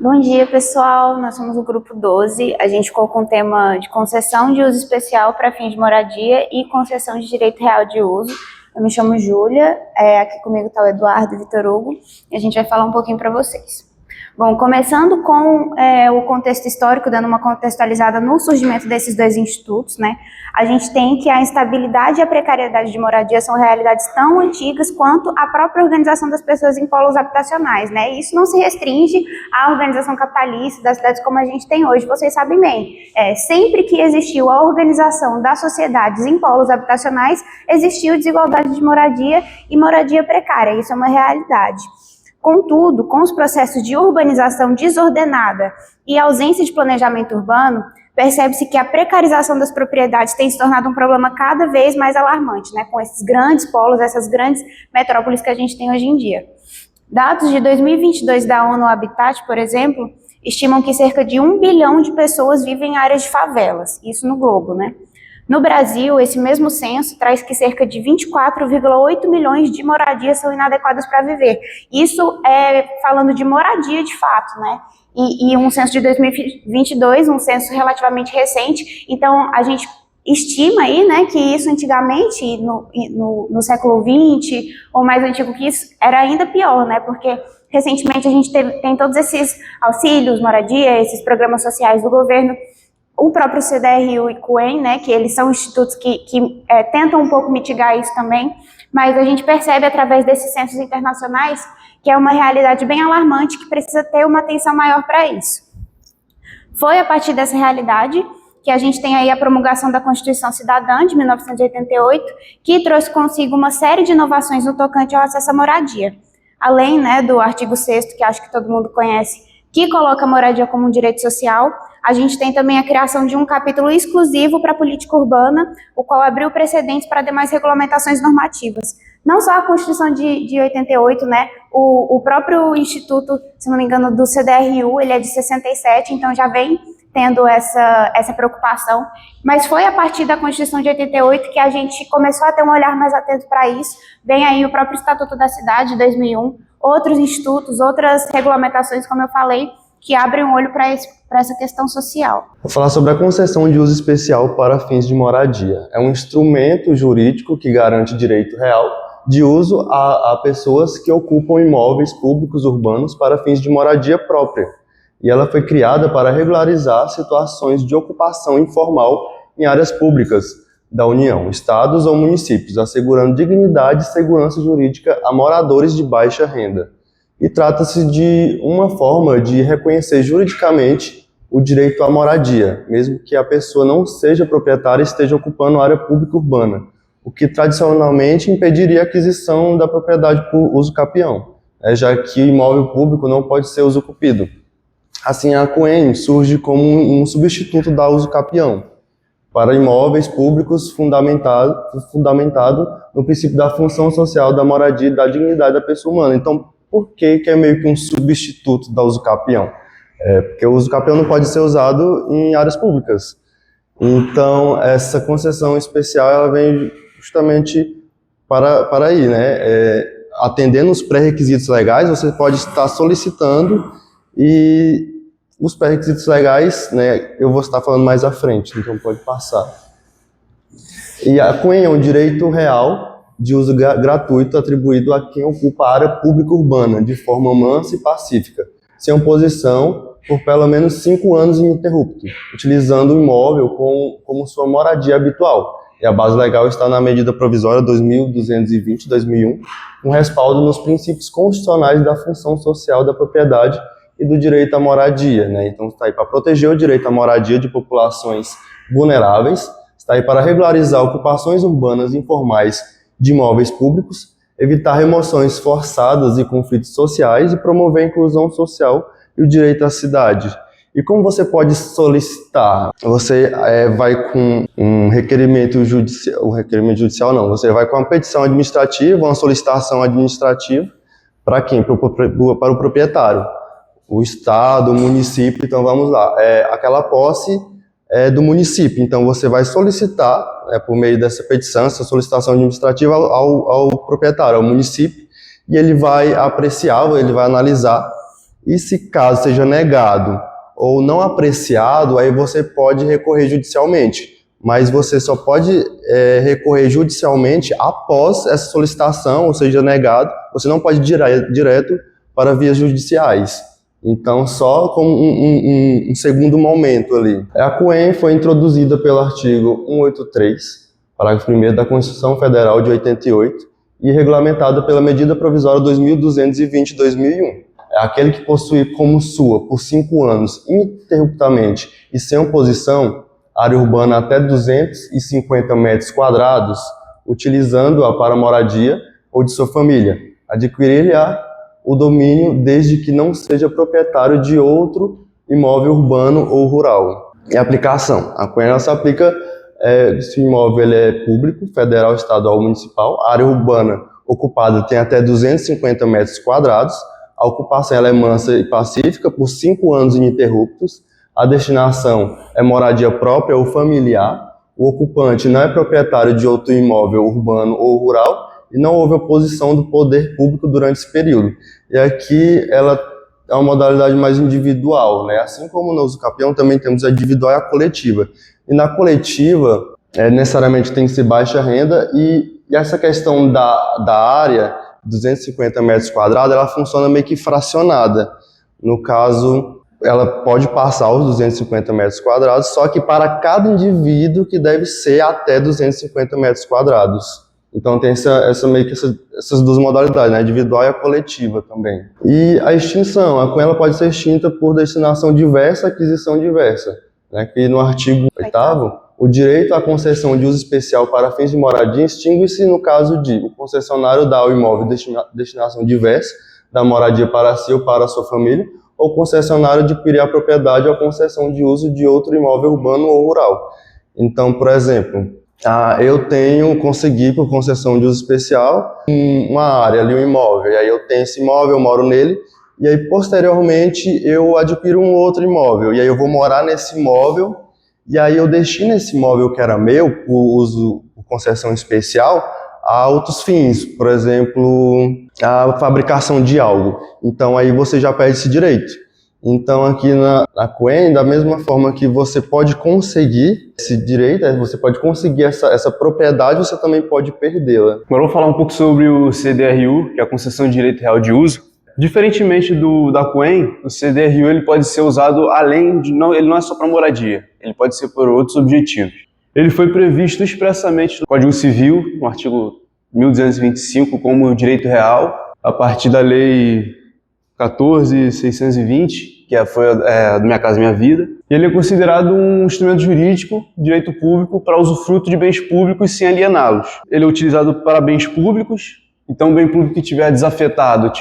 Bom dia, pessoal. Nós somos o grupo 12. A gente ficou com o tema de concessão de uso especial para fins de moradia e concessão de direito real de uso. Eu me chamo Júlia, aqui comigo está o Eduardo e o Vitor Hugo, e a gente vai falar um pouquinho para vocês. Bom, começando com o contexto histórico, dando uma contextualizada no surgimento desses dois institutos, né? A gente tem que a instabilidade e a precariedade de moradia são realidades tão antigas quanto a própria organização das pessoas em polos habitacionais, né? E isso não se restringe à organização capitalista das cidades como a gente tem hoje, vocês sabem bem. Sempre que existiu a organização das sociedades em polos habitacionais, existiu desigualdade de moradia e moradia precária, isso é uma realidade. Contudo, com os processos de urbanização desordenada e ausência de planejamento urbano, percebe-se que a precarização das propriedades tem se tornado um problema cada vez mais alarmante, né, com esses grandes polos, essas grandes metrópoles que a gente tem hoje em dia. Dados de 2022 da ONU Habitat, por exemplo, estimam que cerca de 1 bilhão de pessoas vivem em áreas de favelas, isso no globo, né? No Brasil, esse mesmo censo traz que cerca de 24,8 milhões de moradias são inadequadas para viver. Isso é falando de moradia de fato, né? E um censo de 2022, um censo relativamente recente, então a gente estima aí, né, que isso antigamente, no século XX, ou mais antigo que isso, era ainda pior, né? Porque recentemente a gente tem todos esses auxílios, moradia, esses programas sociais do governo, o próprio CDRU e CUEM, né, que eles são institutos que tentam um pouco mitigar isso também, mas a gente percebe através desses censos internacionais que é uma realidade bem alarmante que precisa ter uma atenção maior para isso. Foi a partir dessa realidade que a gente tem aí a promulgação da Constituição Cidadã de 1988, que trouxe consigo uma série de inovações no tocante ao acesso à moradia. Além, né, do artigo 6º, que acho que todo mundo conhece, que coloca a moradia como um direito social, a gente tem também a criação de um capítulo exclusivo para a política urbana, o qual abriu precedentes para demais regulamentações normativas. Não só a Constituição de 88, né? O próprio instituto, se não me engano, do CDRU, ele é de 67, então já vem tendo essa preocupação, mas foi a partir da Constituição de 88 que a gente começou a ter um olhar mais atento para isso. Vem aí o próprio Estatuto da Cidade, de 2001, outros institutos, outras regulamentações, como eu falei, que abrem um olho para essa questão social. Vou falar sobre a concessão de uso especial para fins de moradia. É um instrumento jurídico que garante direito real de uso a pessoas que ocupam imóveis públicos urbanos para fins de moradia própria. E ela foi criada para regularizar situações de ocupação informal em áreas públicas da União, estados ou municípios, assegurando dignidade e segurança jurídica a moradores de baixa renda. E trata-se de uma forma de reconhecer juridicamente o direito à moradia, mesmo que a pessoa não seja proprietária e esteja ocupando área pública urbana, o que tradicionalmente impediria a aquisição da propriedade por uso capião, já que o imóvel público não pode ser usucapido. Assim, a CUEM surge como um substituto da uso capião para imóveis públicos fundamentado no princípio da função social da moradia e da dignidade da pessoa humana. Então, por que é meio que um substituto da uso capião? Porque o uso capião não pode ser usado em áreas públicas. Então, essa concessão especial ela vem justamente para aí, né? Atendendo os pré-requisitos legais, você pode estar solicitando e os pré-requisitos legais, né, eu vou estar falando mais à frente, então pode passar. E a CUEM é um direito real de uso gratuito atribuído a quem ocupa a área pública urbana de forma mansa e pacífica, sem oposição, por pelo menos 5 anos ininterruptos, utilizando o imóvel como sua moradia habitual. E a base legal está na medida provisória 2220/2001, com respaldo nos princípios constitucionais da função social da propriedade e do direito à moradia, né? Então está aí para proteger o direito à moradia de populações vulneráveis, está aí para regularizar ocupações urbanas informais de imóveis públicos, evitar remoções forçadas e conflitos sociais e promover a inclusão social e o direito à cidade. E como você pode solicitar? Você vai com um requerimento judicial, não, você vai com uma petição administrativa, uma solicitação administrativa, para quem? Para o proprietário. O estado, o município, então vamos lá, aquela posse do município, então você vai solicitar, por meio dessa petição, essa solicitação administrativa ao proprietário, ao município, e ele vai apreciar, ele vai analisar E se caso seja negado ou não apreciado, aí você pode recorrer judicialmente. Mas você só pode recorrer judicialmente após essa solicitação, ou seja, negado. Você não pode ir direto para vias judiciais. Então, só como um segundo momento ali. A CUEM foi introduzida pelo artigo 183, parágrafo 1º da Constituição Federal de 88 e regulamentada pela Medida Provisória 2220/2001. É aquele que possui como sua, por 5 anos, ininterruptamente e sem oposição, área urbana até 250 metros quadrados, utilizando-a para moradia ou de sua família, adquirir-lhe-á o domínio desde que não seja proprietário de outro imóvel urbano ou rural. E aplicação. A CUEN se aplica se o imóvel é público, federal, estadual ou municipal, a área urbana ocupada tem até 250 metros quadrados, a ocupação ela é mansa e pacífica por 5 anos ininterruptos, a destinação é moradia própria ou familiar, o ocupante não é proprietário de outro imóvel urbano ou rural e não houve oposição do poder público durante esse período. E aqui ela é uma modalidade mais individual, né? Assim como no uso capião também temos a individual e a coletiva. E na coletiva, necessariamente tem que ser baixa renda e essa questão da área, 250 metros quadrados, ela funciona meio que fracionada. No caso, ela pode passar os 250 metros quadrados, só que para cada indivíduo que deve ser até 250 metros quadrados. Então tem essas duas modalidades, né? A individual e a coletiva também. E a extinção, a CUEN pode ser extinta por destinação diversa, aquisição diversa. Né? Que no artigo 8º, o direito à concessão de uso especial para fins de moradia extingue-se no caso de o concessionário dar ao imóvel destinação diversa, da moradia para si ou para a sua família, ou o concessionário adquirir a propriedade ou a concessão de uso de outro imóvel urbano ou rural. Então, por exemplo, eu consegui por concessão de uso especial uma área ali, um imóvel, e aí eu tenho esse imóvel, eu moro nele, e aí posteriormente eu adquiro um outro imóvel, e aí eu vou morar nesse imóvel, e aí eu destino esse imóvel que era meu, por uso, por concessão especial, a outros fins, por exemplo, a fabricação de algo. Então aí você já perde esse direito. Então aqui na CUEN, da mesma forma que você pode conseguir esse direito, você pode conseguir essa propriedade, você também pode perdê-la. Agora eu vou falar um pouco sobre o CDRU, que é a Concessão de Direito Real de Uso. Diferentemente da CUEN, o CDRU ele pode ser usado ele não é só para moradia, ele pode ser por outros objetivos. Ele foi previsto expressamente no Código Civil, no artigo 1225, como direito real, a partir da Lei 14.620, que foi do Minha Casa Minha Vida. E ele é considerado um instrumento jurídico, direito público, para usufruto de bens públicos sem aliená-los. Ele é utilizado para bens públicos. Então, o bem público que estiver desafetado,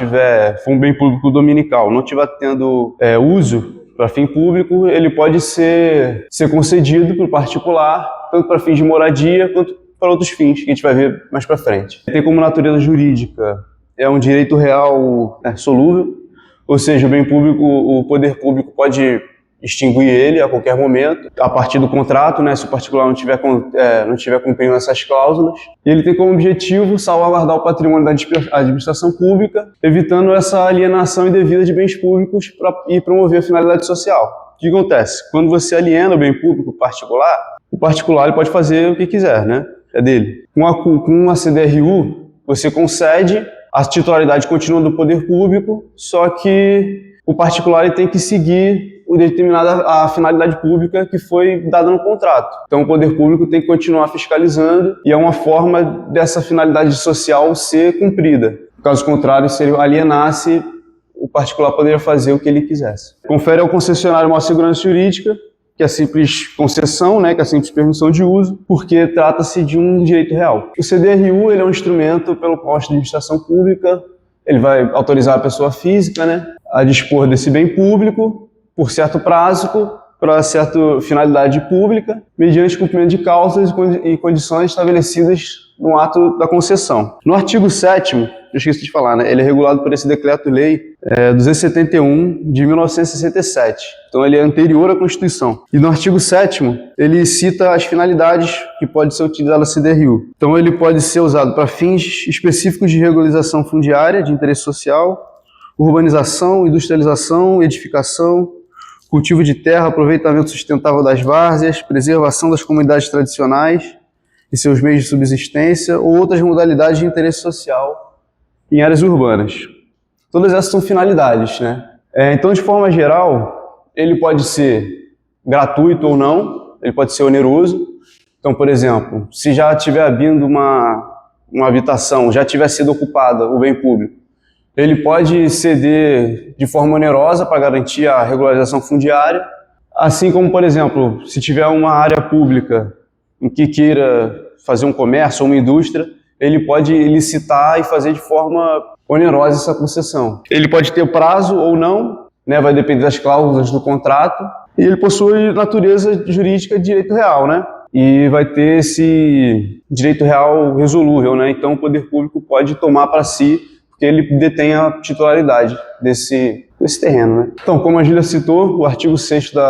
for um bem público dominical, não estiver tendo uso para fim público, ele pode ser concedido para o particular, tanto para fins de moradia quanto para outros fins, que a gente vai ver mais para frente. Tem como natureza jurídica, é um direito real solúvel, ou seja, o bem público, o poder público pode extinguir ele a qualquer momento, a partir do contrato, né, se o particular não tiver cumprindo essas cláusulas. E ele tem como objetivo salvaguardar o patrimônio da administração pública, evitando essa alienação indevida de bens públicos e promover a finalidade social. O que acontece? Quando você aliena o bem público particular, o particular ele pode fazer o que quiser, né? É dele. Com a CDRU, você concede, a titularidade continua do poder público, só que o particular ele tem que seguir determinada a finalidade pública que foi dada no contrato. Então o poder público tem que continuar fiscalizando e é uma forma dessa finalidade social ser cumprida. Caso contrário, se ele alienasse, o particular poderia fazer o que ele quisesse. Confere ao concessionário uma segurança jurídica, que é a simples concessão, né, que é a simples permissão de uso, porque trata-se de um direito real. O CDRU ele é um instrumento pelo qual a administração pública ele vai autorizar a pessoa física, né, a dispor desse bem público por certo prazo, para certa finalidade pública, mediante cumprimento de causas e condições estabelecidas no ato da concessão. No artigo 7º, eu esqueci de falar, né, ele é regulado por esse Decreto-Lei 271 de 1967. Então ele é anterior à Constituição. E no artigo 7º, ele cita as finalidades que pode ser utilizada a CDRU. Então ele pode ser usado para fins específicos de regularização fundiária, de interesse social, urbanização, industrialização, edificação, cultivo de terra, aproveitamento sustentável das várzeas, preservação das comunidades tradicionais e seus meios de subsistência ou outras modalidades de interesse social em áreas urbanas. Todas essas são finalidades, né? Então, de forma geral, ele pode ser gratuito ou não, ele pode ser oneroso. Então, por exemplo, se já tiver havindo uma habitação, já tiver sido ocupada o bem público, ele pode ceder de forma onerosa para garantir a regularização fundiária, assim como, por exemplo, se tiver uma área pública em que queira fazer um comércio ou uma indústria, ele pode licitar e fazer de forma onerosa essa concessão. Ele pode ter prazo ou não, né, vai depender das cláusulas do contrato, e ele possui natureza jurídica de direito real, né? E vai ter esse direito real resolúvel, né? Então o poder público pode tomar para si, porque ele detém a titularidade desse terreno, né? Então, como a Júlia citou, o artigo 6º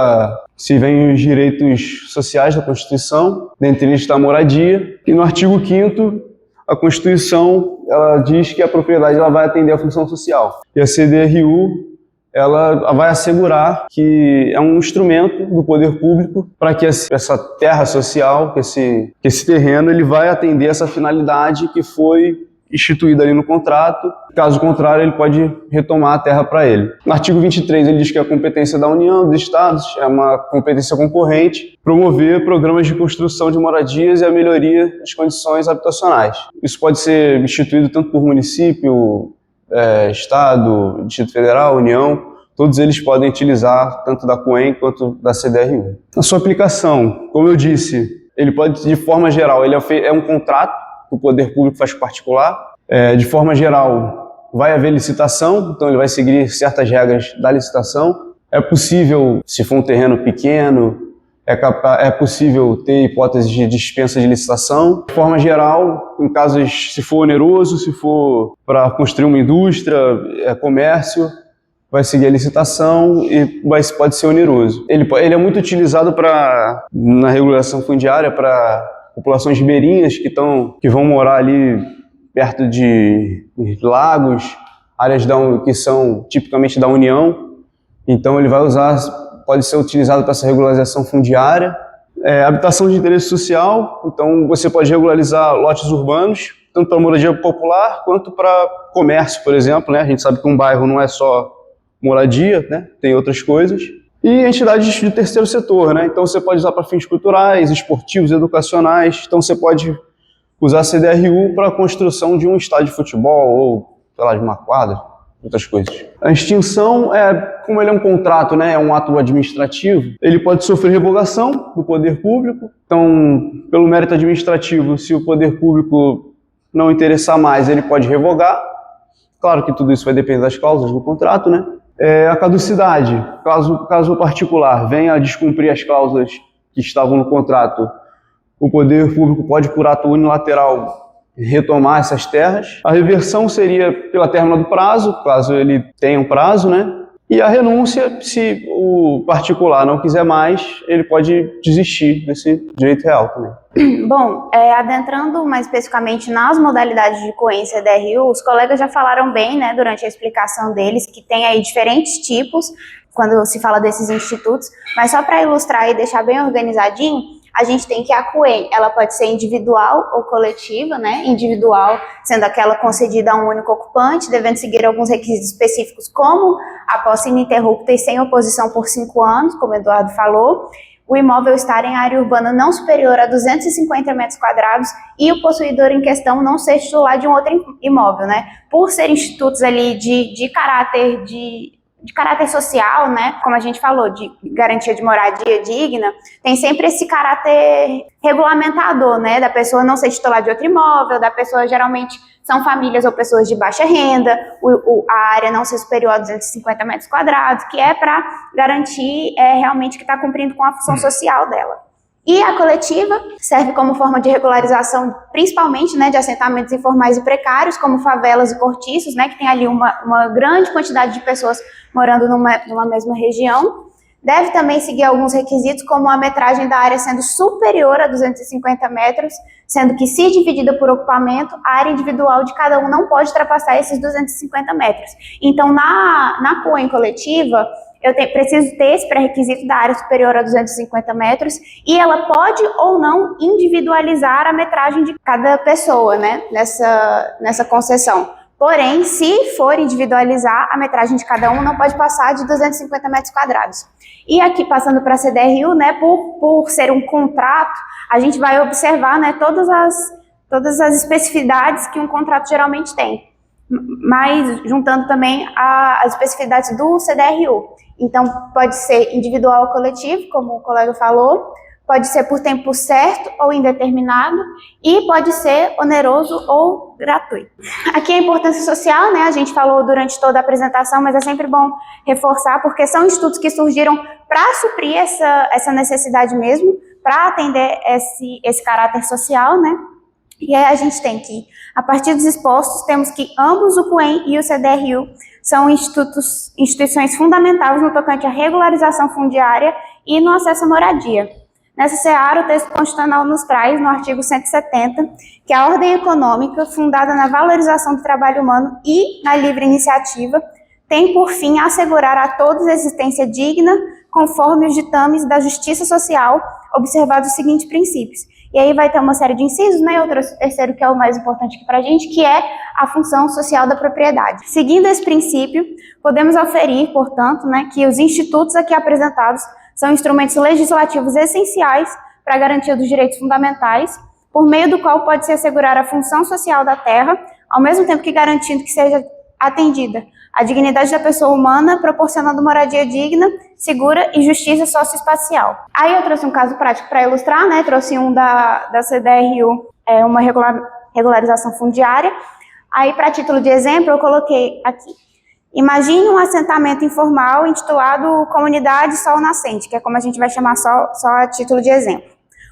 se vem os direitos sociais da Constituição, dentre eles está a moradia, e no artigo 5º a Constituição ela diz que a propriedade ela vai atender à função social. E a CDRU ela vai assegurar que é um instrumento do poder público para que essa terra social, que esse terreno, ele vai atender essa finalidade que foi instituída ali no contrato. Caso contrário, ele pode retomar a terra para ele. No artigo 23, ele diz que é a competência da União, dos Estados, é uma competência concorrente, promover programas de construção de moradias e a melhoria das condições habitacionais. Isso pode ser instituído tanto por município, Estado, Distrito Federal, União, todos eles podem utilizar tanto da COEM quanto da CDRU. A sua aplicação, como eu disse, ele pode, de forma geral, ele é um contrato que o poder público faz particular. De forma geral, vai haver licitação, então ele vai seguir certas regras da licitação. É possível, se for um terreno pequeno, é possível ter hipótese de dispensa de licitação. De forma geral, em casos, se for oneroso, se for para construir uma indústria, comércio, vai seguir a licitação e pode ser oneroso. Ele é muito utilizado na regulação fundiária para populações ribeirinhas que vão morar ali perto de lagos, áreas que são tipicamente da União. Então ele pode ser utilizado para essa regularização fundiária. Habitação de interesse social, então você pode regularizar lotes urbanos, tanto para moradia popular quanto para comércio, por exemplo, né? A gente sabe que um bairro não é só moradia, né? Tem outras coisas. E entidades de terceiro setor, né? Então você pode usar para fins culturais, esportivos, educacionais. Então você pode usar a CDRU para a construção de um estádio de futebol ou, sei lá, de uma quadra, outras coisas. A extinção, como ele é um contrato, né? É um ato administrativo, ele pode sofrer revogação do poder público. Então, pelo mérito administrativo, se o poder público não interessar mais, ele pode revogar. Claro que tudo isso vai depender das cláusulas do contrato, né? A caducidade, caso o particular venha a descumprir as cláusulas que estavam no contrato, o poder público pode, por ato unilateral, retomar essas terras. A reversão seria pela término do prazo, caso ele tenha um prazo, né? E a renúncia, se o particular não quiser mais, ele pode desistir desse direito real também. Bom, adentrando mais especificamente nas modalidades de COEM e CDRU, os colegas já falaram bem, né, durante a explicação deles, que tem aí diferentes tipos quando se fala desses institutos, mas só para ilustrar e deixar bem organizadinho, a gente tem que a COEM, ela pode ser individual ou coletiva, né? Individual sendo aquela concedida a um único ocupante, devendo seguir alguns requisitos específicos, como a posse ininterrupta e sem oposição por 5 anos, como o Eduardo falou, o imóvel estar em área urbana não superior a 250 metros quadrados e o possuidor em questão não ser titular de um outro imóvel, né? Por ser institutos ali de caráter social, né, como a gente falou, de garantia de moradia digna, tem sempre esse caráter regulamentador, né, da pessoa não ser titular de outro imóvel, da pessoa geralmente são famílias ou pessoas de baixa renda, a área não ser superior a 250 metros quadrados, que é para garantir realmente que está cumprindo com a função social dela. E a coletiva serve como forma de regularização, principalmente, né, de assentamentos informais e precários, como favelas e cortiços, né, que tem ali uma grande quantidade de pessoas morando numa mesma região. Deve também seguir alguns requisitos, como a metragem da área sendo superior a 250 metros, sendo que, se dividida por ocupamento, a área individual de cada um não pode ultrapassar esses 250 metros. Então, na COEM coletiva, preciso ter esse pré-requisito da área superior a 250 metros e ela pode ou não individualizar a metragem de cada pessoa, né, nessa concessão. Porém, se for individualizar, a metragem de cada um não pode passar de 250 metros quadrados. E aqui, passando para a CDRU, né, por ser um contrato, a gente vai observar, né, todas as especificidades que um contrato geralmente tem, mas juntando também as especificidades do CDRU. Então, pode ser individual ou coletivo, como o colega falou, pode ser por tempo certo ou indeterminado e pode ser oneroso ou gratuito. Aqui a importância social, né? A gente falou durante toda a apresentação, mas é sempre bom reforçar, porque são institutos que surgiram para suprir essa necessidade mesmo, para atender esse caráter social, né? E aí a gente tem que, a partir dos expostos, temos que ambos, o COEM e o CDRU, são instituições fundamentais no tocante à regularização fundiária e no acesso à moradia. Nessa seara, o texto constitucional nos traz, no artigo 170, que a ordem econômica, fundada na valorização do trabalho humano e na livre iniciativa, tem por fim assegurar a todos a existência digna, conforme os ditames da justiça social, observados os seguintes princípios. E aí vai ter uma série de incisos, né? O terceiro, que é o mais importante aqui para a gente, que é a função social da propriedade. Seguindo esse princípio, podemos aferir, portanto, né, que os institutos aqui apresentados são instrumentos legislativos essenciais para a garantia dos direitos fundamentais, por meio do qual pode-se assegurar a função social da terra, ao mesmo tempo que garantindo que seja atendida a dignidade da pessoa humana, proporcionando moradia digna, segura e justiça socioespacial. Aí eu trouxe um caso prático para ilustrar, né? Trouxe um da CDRU, uma regularização fundiária. Aí, para título de exemplo, eu coloquei aqui: imagine um assentamento informal intitulado Comunidade Sol Nascente, que é como a gente vai chamar só a título de exemplo,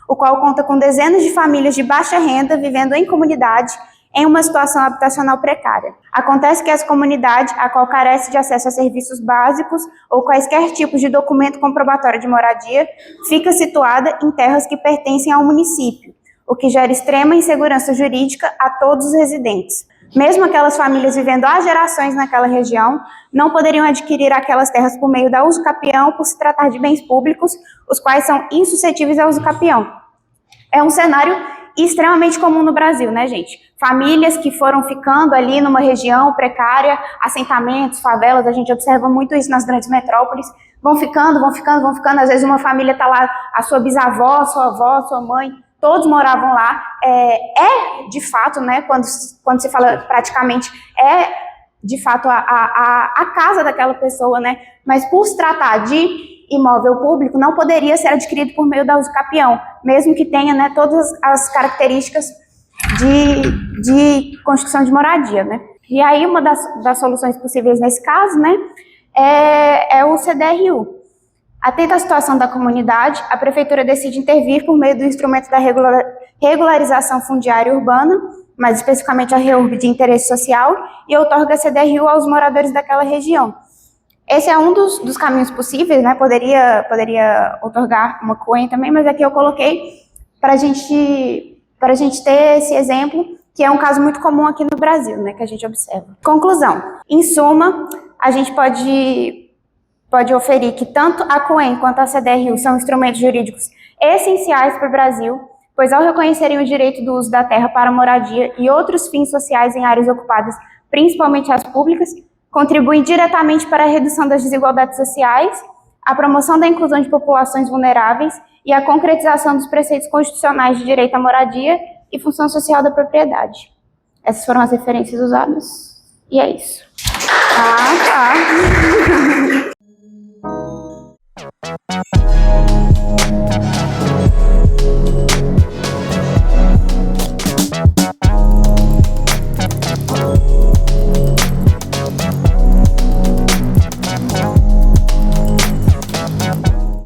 o qual conta com dezenas de famílias de baixa renda vivendo em comunidade em uma situação habitacional precária. Acontece que essa comunidade, a qual carece de acesso a serviços básicos ou quaisquer tipos de documento comprobatório de moradia, fica situada em terras que pertencem ao município, o que gera extrema insegurança jurídica a todos os residentes. Mesmo aquelas famílias vivendo há gerações naquela região, não poderiam adquirir aquelas terras por meio da usucapião por se tratar de bens públicos, os quais são insuscetíveis à usucapião. É um cenário extremamente comum no Brasil, né, gente? Famílias que foram ficando ali numa região precária, assentamentos, favelas, a gente observa muito isso nas grandes metrópoles, vão ficando, às vezes uma família está lá, a sua bisavó, sua avó, sua mãe, todos moravam lá. De fato, né, quando se fala praticamente, de fato a casa daquela pessoa, né, mas por se tratar de imóvel público, não poderia ser adquirido por meio da usucapião, mesmo que tenha, né, todas as características de construção de moradia, né. E aí uma das soluções possíveis nesse caso, né, é o CDRU. Atenta à situação da comunidade, a Prefeitura decide intervir por meio do instrumento da regularização fundiária urbana, mais especificamente a REURB de interesse social, e outorga a CDRU aos moradores daquela região. Esse é um dos caminhos possíveis, né? Poderia outorgar uma COEM também, mas aqui eu coloquei para a gente ter esse exemplo, que é um caso muito comum aqui no Brasil, né? Que a gente observa. Conclusão. Em suma, a gente pode oferir que tanto a COEM quanto a CDRU são instrumentos jurídicos essenciais para o Brasil, pois ao reconhecerem o direito do uso da terra para moradia e outros fins sociais em áreas ocupadas, principalmente as públicas, contribuem diretamente para a redução das desigualdades sociais, a promoção da inclusão de populações vulneráveis e a concretização dos preceitos constitucionais de direito à moradia e função social da propriedade. Essas foram as referências usadas, e é isso. Tá.